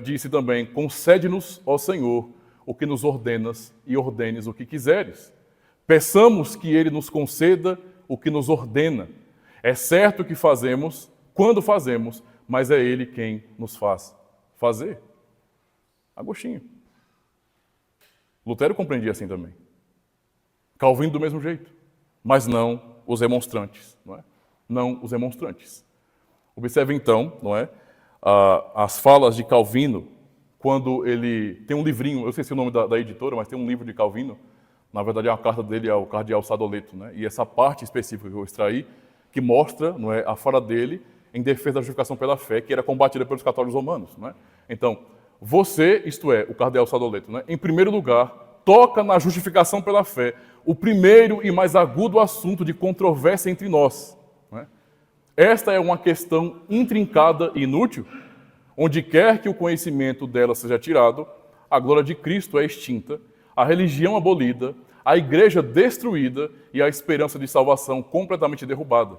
disse também, concede-nos, ó Senhor, o que nos ordenas e ordenes o que quiseres. Peçamos que Ele nos conceda o que nos ordena. É certo que fazemos, quando fazemos, mas é Ele quem nos faz fazer. Agostinho. Lutero compreendia assim também. Calvino do mesmo jeito, mas não os remonstrantes. Não os remonstrantes. Observe então, as falas de Calvino, quando ele tem um livrinho, eu esqueci o nome da editora, mas tem um livro de Calvino, na verdade é uma carta dele ao cardeal Sadoleto, e essa parte específica que eu extraí, que mostra a fala dele em defesa da justificação pela fé, que era combatida pelos católicos romanos. Então, você, isto é, o cardeal Sadoleto, em primeiro lugar, toca na justificação pela fé, o primeiro e mais agudo assunto de controvérsia entre nós. Esta é uma questão intrincada e inútil, onde quer que o conhecimento dela seja tirado, a glória de Cristo é extinta, a religião abolida, a igreja destruída e a esperança de salvação completamente derrubada.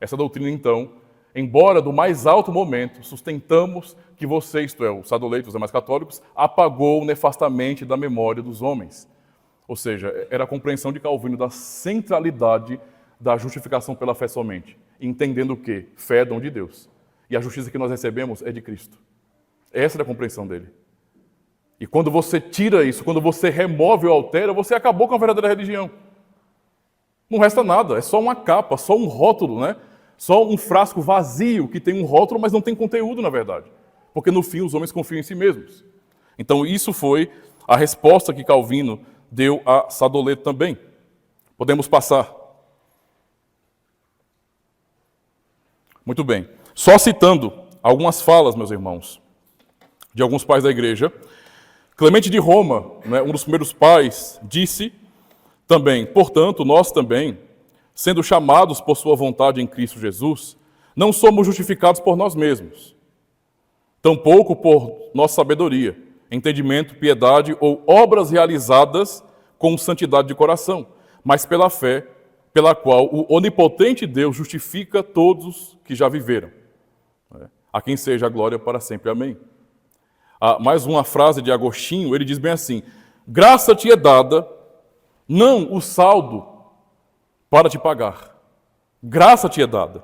Essa doutrina, então, embora do mais alto momento, sustentamos que você, isto é, o Sadoleto e os demais católicos, apagou nefastamente da memória dos homens. Ou seja, era a compreensão de Calvino da centralidade da justificação pela fé somente, entendendo que fé é dom de Deus e a justiça que nós recebemos é de Cristo. Essa era a compreensão dele. E quando você tira isso, quando você remove ou altera, você acabou com a verdadeira religião. Não resta nada, é só uma capa, só um rótulo, Só um frasco vazio que tem um rótulo, mas não tem conteúdo, na verdade. Porque no fim os homens confiam em si mesmos. Então isso foi a resposta que Calvino deu a Sadoleto também. Podemos passar. Muito bem. Só citando algumas falas, meus irmãos, de alguns pais da igreja. Clemente de Roma, um dos primeiros pais, disse também, portanto, nós também, sendo chamados por sua vontade em Cristo Jesus, não somos justificados por nós mesmos, tampouco por nossa sabedoria, entendimento, piedade ou obras realizadas com santidade de coração, mas pela fé, pela qual o onipotente Deus justifica todos que já viveram. A quem seja a glória para sempre. Amém. Mais uma frase de Agostinho, ele diz bem assim, graça te é dada, não o saldo para te pagar. Graça te é dada.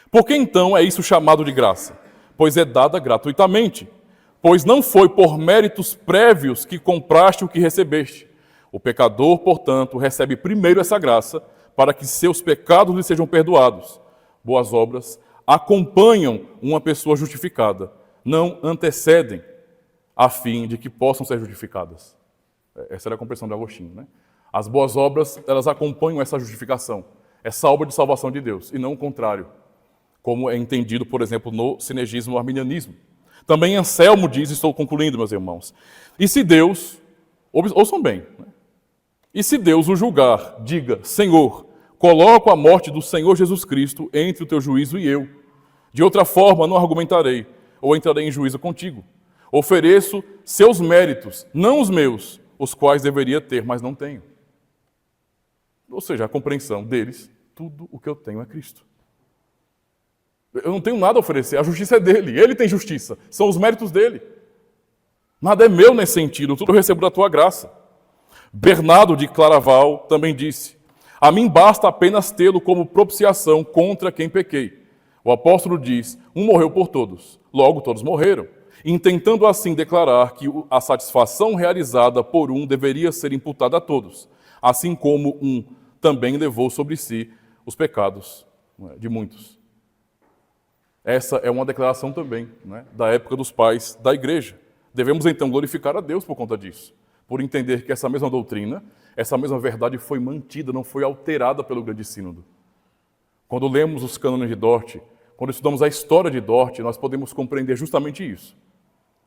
Por que então é isso chamado de graça? Pois é dada gratuitamente. Pois não foi por méritos prévios que compraste o que recebeste. O pecador, portanto, recebe primeiro essa graça, para que seus pecados lhe sejam perdoados. Boas obras acompanham uma pessoa justificada, não antecedem, a fim de que possam ser justificadas. Essa era a compreensão de Agostinho. As boas obras, elas acompanham essa justificação, essa obra de salvação de Deus, e não o contrário, como é entendido, por exemplo, no sinergismo arminianismo. Também Anselmo diz, estou concluindo, meus irmãos, e se Deus, ouçam bem, e se Deus o julgar, diga, Senhor, coloco a morte do Senhor Jesus Cristo entre o teu juízo e eu. De outra forma, não argumentarei, ou entrarei em juízo contigo. Ofereço seus méritos, não os meus, os quais deveria ter, mas não tenho. Ou seja, a compreensão deles, tudo o que eu tenho é Cristo. Eu não tenho nada a oferecer, a justiça é dele, ele tem justiça, são os méritos dele. Nada é meu nesse sentido, tudo eu recebo da tua graça. Bernardo de Claraval também disse, a mim basta apenas tê-lo como propiciação contra quem pequei. O apóstolo diz, um morreu por todos, logo todos morreram, intentando assim declarar que a satisfação realizada por um deveria ser imputada a todos, assim como um também levou sobre si os pecados de muitos. Essa é uma declaração também da época dos pais da igreja. Devemos então glorificar a Deus por conta disso, por entender que essa mesma doutrina, essa mesma verdade foi mantida, não foi alterada pelo grande sínodo. Quando lemos os cânones de Dort, quando estudamos a história de Dort, nós podemos compreender justamente isso.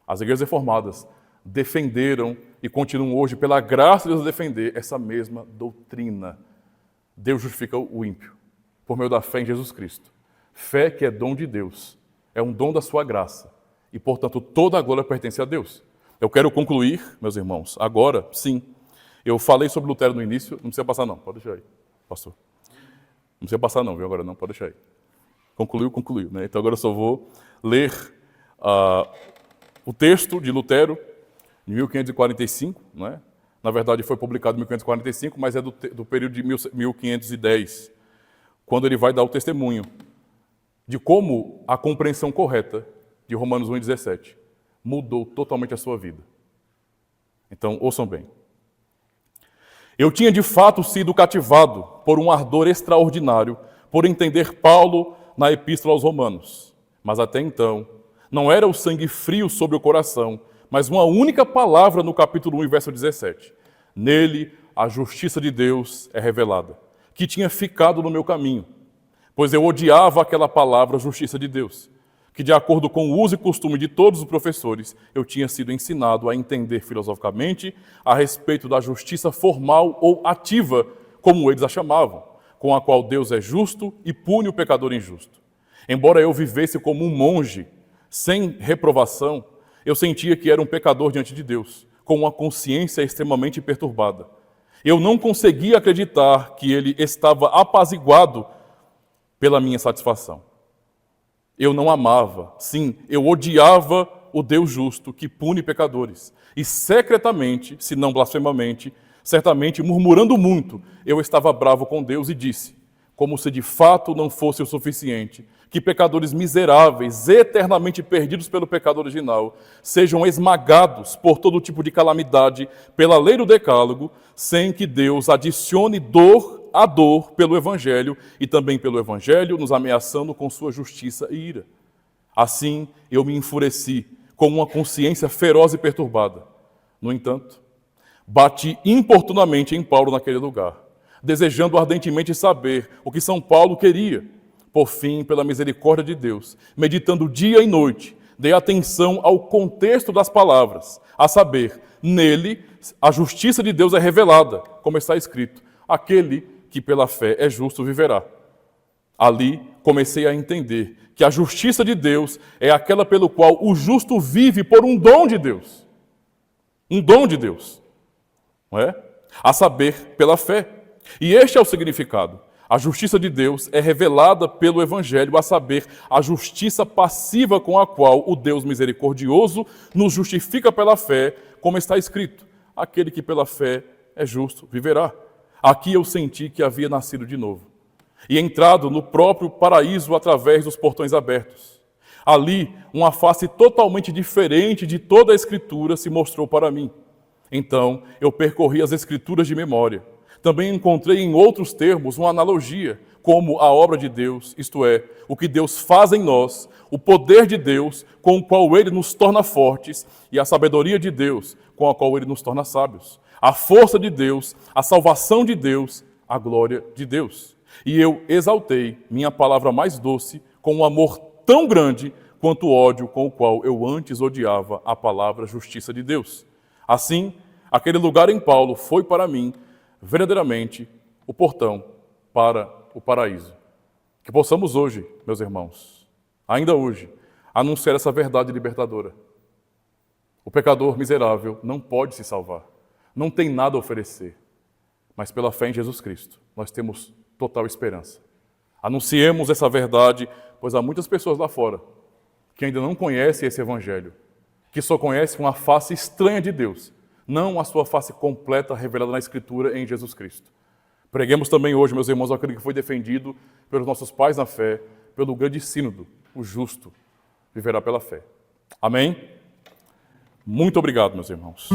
As igrejas reformadas defenderam e continuam hoje, pela graça de Deus, a defender essa mesma doutrina. Deus justifica o ímpio por meio da fé em Jesus Cristo. Fé que é dom de Deus, é um dom da sua graça e, portanto, toda a glória pertence a Deus. Eu quero concluir, meus irmãos, agora, sim. Eu falei sobre Lutero no início, não precisa passar não, pode deixar aí, pastor. Não precisa passar não, viu, agora não, pode deixar aí. Concluiu, né? Então agora eu só vou ler o texto de Lutero, de 1545, né? Na verdade foi publicado em 1545, mas é do período de 1510, quando ele vai dar o testemunho de como a compreensão correta de Romanos 1,17 mudou totalmente a sua vida. Então, ouçam bem. Eu tinha de fato sido cativado por um ardor extraordinário por entender Paulo na Epístola aos Romanos. Mas até então, não era o sangue frio sobre o coração, mas uma única palavra no capítulo 1, verso 17. Nele, a justiça de Deus é revelada, que tinha ficado no meu caminho, pois eu odiava aquela palavra, justiça de Deus, que de acordo com o uso e costume de todos os professores, eu tinha sido ensinado a entender filosoficamente a respeito da justiça formal ou ativa, como eles a chamavam, com a qual Deus é justo e pune o pecador injusto. Embora eu vivesse como um monge, sem reprovação, eu sentia que era um pecador diante de Deus, com uma consciência extremamente perturbada. Eu não conseguia acreditar que ele estava apaziguado pela minha satisfação. Eu não amava, sim, eu odiava o Deus justo que pune pecadores. E secretamente, se não blasfemamente, certamente murmurando muito, eu estava bravo com Deus e disse, como se de fato não fosse o suficiente, que pecadores miseráveis, eternamente perdidos pelo pecado original, sejam esmagados por todo tipo de calamidade pela lei do decálogo, sem que Deus adicione dor a dor pelo Evangelho e também pelo Evangelho, nos ameaçando com sua justiça e ira. Assim, eu me enfureci, com uma consciência feroz e perturbada. No entanto, bati importunamente em Paulo naquele lugar, desejando ardentemente saber o que São Paulo queria. Por fim, pela misericórdia de Deus, meditando dia e noite, dei atenção ao contexto das palavras, a saber, nele a justiça de Deus é revelada, como está escrito, aquele que pela fé é justo viverá. Ali comecei a entender que a justiça de Deus é aquela pelo qual o justo vive por um dom de Deus. Um dom de Deus. Não é? A saber, pela fé. E este é o significado. A justiça de Deus é revelada pelo Evangelho, a saber, a justiça passiva com a qual o Deus misericordioso nos justifica pela fé, como está escrito, aquele que pela fé é justo viverá. Aqui eu senti que havia nascido de novo e entrado no próprio paraíso através dos portões abertos. Ali, uma face totalmente diferente de toda a Escritura se mostrou para mim. Então, eu percorri as Escrituras de memória. Também encontrei em outros termos uma analogia, como a obra de Deus, isto é, o que Deus faz em nós, o poder de Deus com o qual Ele nos torna fortes e a sabedoria de Deus com a qual Ele nos torna sábios. A força de Deus, a salvação de Deus, a glória de Deus. E eu exaltei minha palavra mais doce com um amor tão grande quanto o ódio com o qual eu antes odiava a palavra justiça de Deus. Assim, aquele lugar em Paulo foi para mim verdadeiramente o portão para o paraíso. Que possamos hoje, meus irmãos, ainda hoje, anunciar essa verdade libertadora. O pecador miserável não pode se salvar, não tem nada a oferecer, mas pela fé em Jesus Cristo, nós temos total esperança. Anunciemos essa verdade, pois há muitas pessoas lá fora que ainda não conhecem esse Evangelho, que só conhecem uma face estranha de Deus, não a sua face completa revelada na Escritura em Jesus Cristo. Preguemos também hoje, meus irmãos, aquilo que foi defendido pelos nossos pais na fé, pelo grande sínodo, o justo viverá pela fé. Amém? Muito obrigado, meus irmãos.